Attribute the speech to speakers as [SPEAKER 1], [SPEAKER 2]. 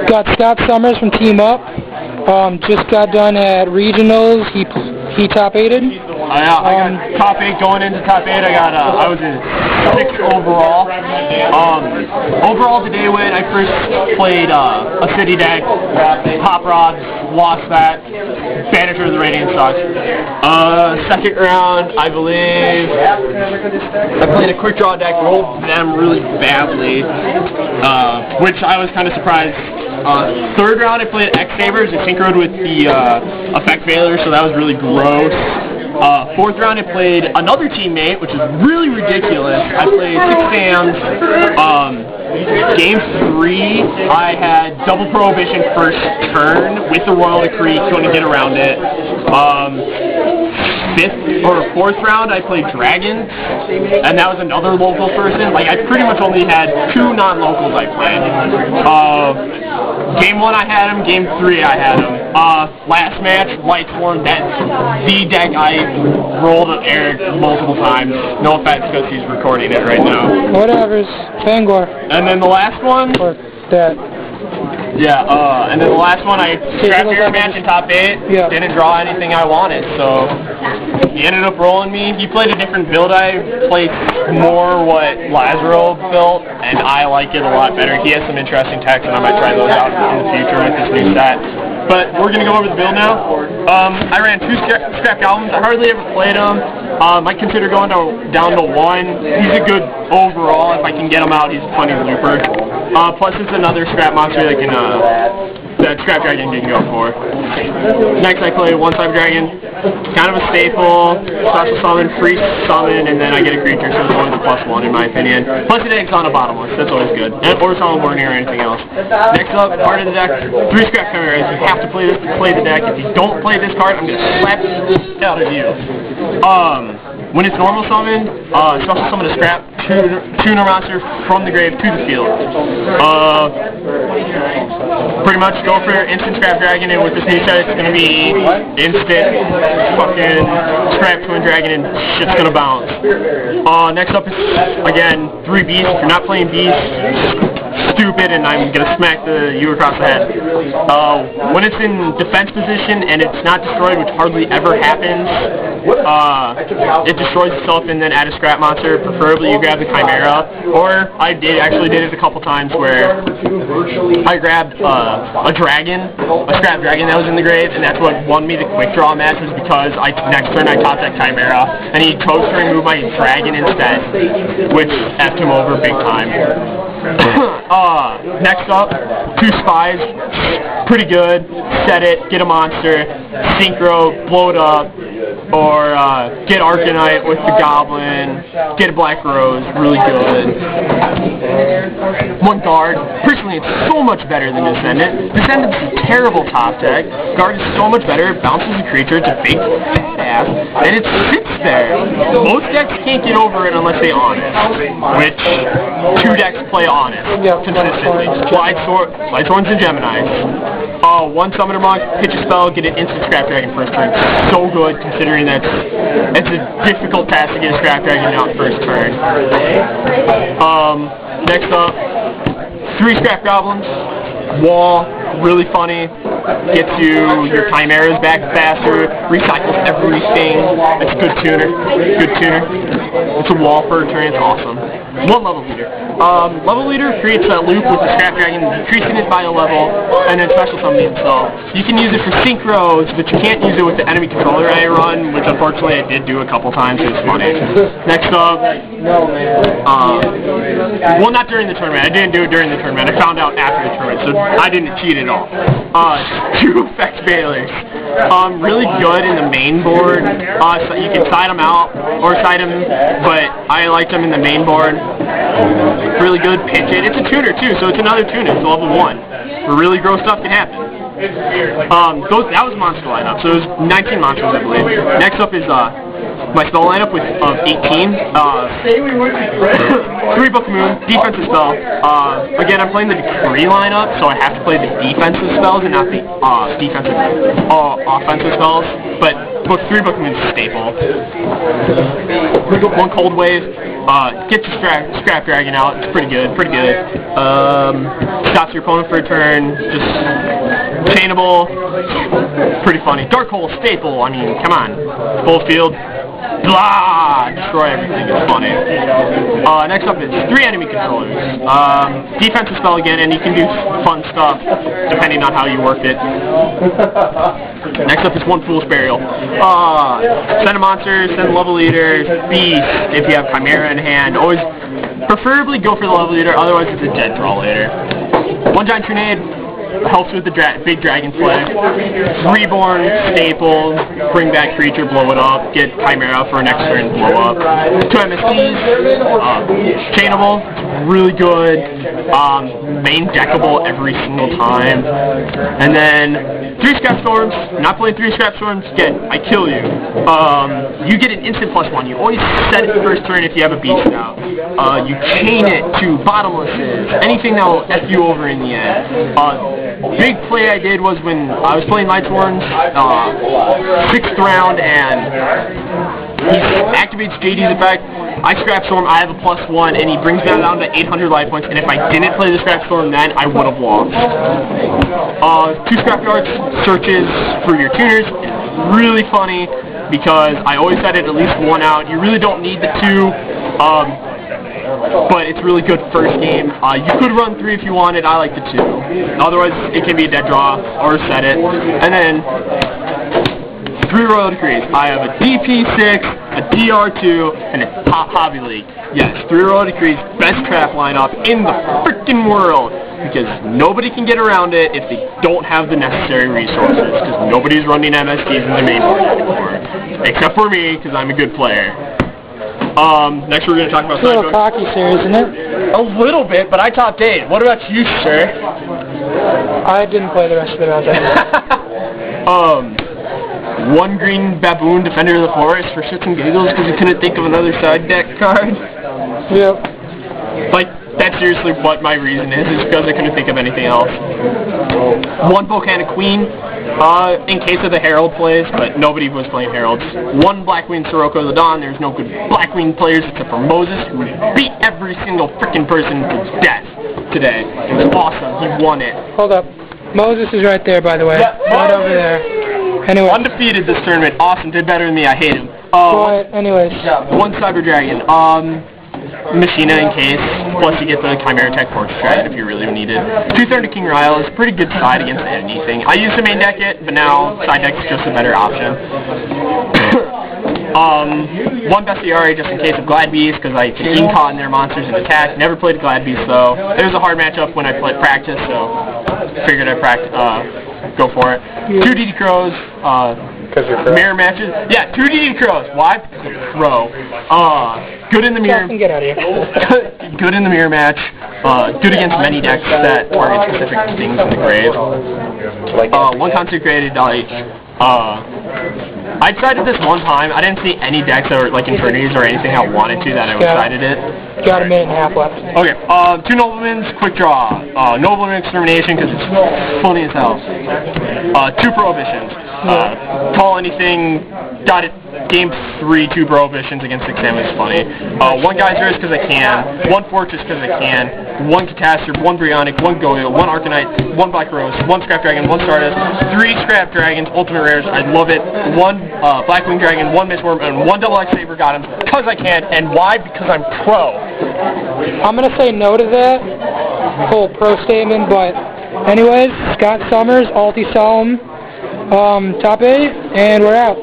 [SPEAKER 1] Got Scott Summers from Team Up. Just got done at regionals. He top 8'd.
[SPEAKER 2] I got top 8 going into top 8. I was in 6th overall. Overall today when I first played a city deck, Pop Rods, lost that. Banisher of the Radiant sucks. Second round, I believe, I played a quick draw deck, rolled them really badly, which I was kind of surprised. Third round, I played X Sabers. It synchroned with the effect Veiler, so that was really gross. Fourth round, I played another teammate, which is really ridiculous. I played 6 Sands. Game 3, I had double Prohibition first turn with the Royal Decree, couldn't get around it. Fourth round, I played Dragons, and that was another local person. Like, I pretty much only had 2 non-locals I played. Game 1, I had him. Game 3, I had him. Last match, Light Swarm, that's the deck I rolled at Eric multiple times. No offense, because he's recording it right now.
[SPEAKER 1] Whatever's. Fangor.
[SPEAKER 2] And then the last one?
[SPEAKER 1] Or that.
[SPEAKER 2] Yeah, and then the last one, I scrapped your match in top 8, didn't draw anything I wanted, so he ended up rolling me. He played a different build. I played more what Lazaro built, and I like it a lot better. He has some interesting techs, and I might try those out in the future with this new set. But we're going to go over the build now. I ran 2 scrap goblins. I hardly ever played them. I consider going down to 1. He's a good overall. If I can get him out, he's a funny looper. Plus, it's another scrap monster that Scrap Dragon didn't go for. Next, I play 1-5 Dragon. Kind of a staple. Special summon, free summon, and then I get a creature, so it's always a +1 in my opinion. Plus, it eggs on a bottomless. That's always good. Or summon warning or anything else. Next up, part of the deck, 3 scrap chimeras. You have to play this to play the deck. If you don't play this card, I'm going to slap the out of you. When it's normal summon, special summon a scrap tuner monster from the grave to the field. Pretty much go for instant Scrap Dragon, and with this new set, it's going to be instant fucking Scrap Twin Dragon, and shit's going to bounce. Next up is, again, 3 Beasts. If you're not playing Beasts, stupid, and I'm going to smack you across the head. When it's in defense position and it's not destroyed, which hardly ever happens, it destroys itself and then add a scrap monster. Preferably you grab the Chimera, or I actually did it a couple times where I grabbed a dragon, a scrap dragon that was in the grave, and that's what won me the quick draw match, was because next turn I topped that Chimera, and he chose to remove my dragon instead, which effed him over big time. Next up, 2 Spies, pretty good. Set it, get a monster, synchro, blow it up, or get Arcanite with the Goblin, get a Black Rose, really good. 1 Guard, personally it's so much better than Descendant. Descendant's a terrible top deck. Guard is so much better, it bounces the creature, it's a big fat ass, and it sits there. Most decks can't get over it unless they Honest, which 2 decks play Honest consistently. Light Sworns and Geminis. 1 Summoner Monk, pitch a spell, get an instant Scrap Dragon first turn. So good, considering that it's a difficult task to get a Scrap Dragon out first turn. Next up, 3 Scrap Goblins. Wall, really funny. Gets you your Chimeras back faster, recycles everything. It's a good tuner. Good tuner. It's a wall for a turn, it's awesome. 1 level leader. Level leader creates a loop with the Scrap Dragon, decreasing it by a level, and then special summoning itself. You can use it for synchros, but you can't use it with the enemy controller I run, which unfortunately I did do a couple times, it was funny. Next up, well, not during the tournament. I didn't do it during the tournament. I found out after the tournament, so I didn't cheat at all. 2 Effect Veilers. Really good in the main board. So you can side them out or side them, but I liked them in the main board. Really good, pitch it. It's a tuner too, so it's another tuner. It's level 1. Where really gross stuff can happen. That was monster lineup, so it was 19 monsters, I believe. Next up is my spell lineup of 18. 3 Book Moon, defensive spell. Again, I'm playing the Decree lineup, so I have to play the defensive spells and not the offensive spells. But 3 Book Moon is a staple. 1 Cold Wave. Get the scrap dragon out. It's pretty good. Stops your opponent for a turn. Just chainable. Pretty funny. Dark hole staple. I mean, come on. Full field. Blah! Destroy everything. It's funny. Next up is 3 enemy controllers. Defensive spell again, and you can do fun stuff depending on how you work it. Next up is 1 Fool's Burial. Send a monster, send a level leader, beast if you have Chimera in hand. Always, preferably go for the level leader, otherwise it's a dead draw later. 1 Giant Grenade. Helps with the big dragon flag. Reborn, staple, bring back creature, blow it up, get Chimera for next turn, blow up. 2 MSDs, chainable, really good, main deckable every single time. And then 3 Scrap Storms, not playing 3 Scrap Storms, again, I kill you. You get an instant +1, you always set it first turn if you have a beast now. You chain it to bottomlesses, anything that will F you over in the end. Big play I did was when I was playing Lightsworns, 6th round, and he activates JD's effect. I Scrap Storm, I have a +1, and he brings that down to 800 life points, and if I didn't play the Scrap Storm then, I would have lost. 2 Scrapyards searches for your tuners. Really funny, because I always set it at least 1 out. You really don't need the 2. But it's really good first game. You could run 3 if you wanted. I like the 2. Otherwise, it can be a dead draw or set it. And then 3 Royal Decrees. I have a DP6, a DR2, and a Top Hobby League. Yes, 3 Royal Decrees, best trap lineup in the freaking world. Because nobody can get around it if they don't have the necessary resources. Because nobody's running MSDs in their main board anymore. Except for me, because I'm a good player. Next we're going to talk about
[SPEAKER 1] it's a little cocky, sir, isn't it?
[SPEAKER 2] A little bit, but I topped 8. What about you, sir?
[SPEAKER 1] I didn't play the rest of it out there.
[SPEAKER 2] 1 green baboon, defender of the forest for shits and giggles because you couldn't think of another side deck card.
[SPEAKER 1] Yep.
[SPEAKER 2] Like, that's seriously what my reason is because I couldn't think of anything else. 1 Volcanic Queen, in case of the Herald plays, but nobody was playing Heralds. 1 Blackwing Sirocco of the Dawn. There's no good Blackwing players except for Moses, who beat every single frickin' person to death today. It was awesome. He won it.
[SPEAKER 1] Hold up. Moses is right there, by the way.
[SPEAKER 2] Yeah,
[SPEAKER 1] right over there. Anyway.
[SPEAKER 2] Undefeated this tournament. Awesome. Did better than me. I hate him.
[SPEAKER 1] But anyways.
[SPEAKER 2] 1 Cyber Dragon. Machina in case, plus you get the Chimera Tech Fortress Dragon if you really need it. 2 Thunder King Ryle is a pretty good side against anything. I used to main deck it, but now side deck is just a better option. 1 Bestiary just in case of Glad Beast, because I can incot in their monsters and attack. Never played Glad Beast though. It was a hard matchup when I played practice, so figured I'd go for it. 2 DD Crows, mirror matches. Yeah, 2 DD Crows. Why? Crow. Good in the mirror.
[SPEAKER 1] Get out of here.
[SPEAKER 2] Good in the mirror match. Good against many decks that target specific things in the grave. 1 Consecrated Light. I decided this one time. I didn't see any decks that were like Infernities or anything I wanted to that I decided it.
[SPEAKER 1] Got a minute and a half left.
[SPEAKER 2] Okay. 2 Noblemen's Quick Draw. Nobleman Extermination because it's funny as hell. 2 Prohibitions. Call anything. Got it. Game 3, 2 Prohibitions against 6 damage is funny. 1 Geyserist because I can. 1 Fortress because I can. 1 Catastrophe, 1 Brionic, 1 Goyo, 1 Arcanite, 1 Black Rose, 1 Scrap Dragon, 1 Stardust, 3 Scrap Dragons, Ultimate Rares, I love it. 1 Blackwing Dragon, 1 Mistworm, and 1 Double X Saber got him because I can. And why? Because I'm pro.
[SPEAKER 1] I'm going to say no to that whole pro statement, but anyways, Scott Summers, Ult Solemn, top 8, and we're out.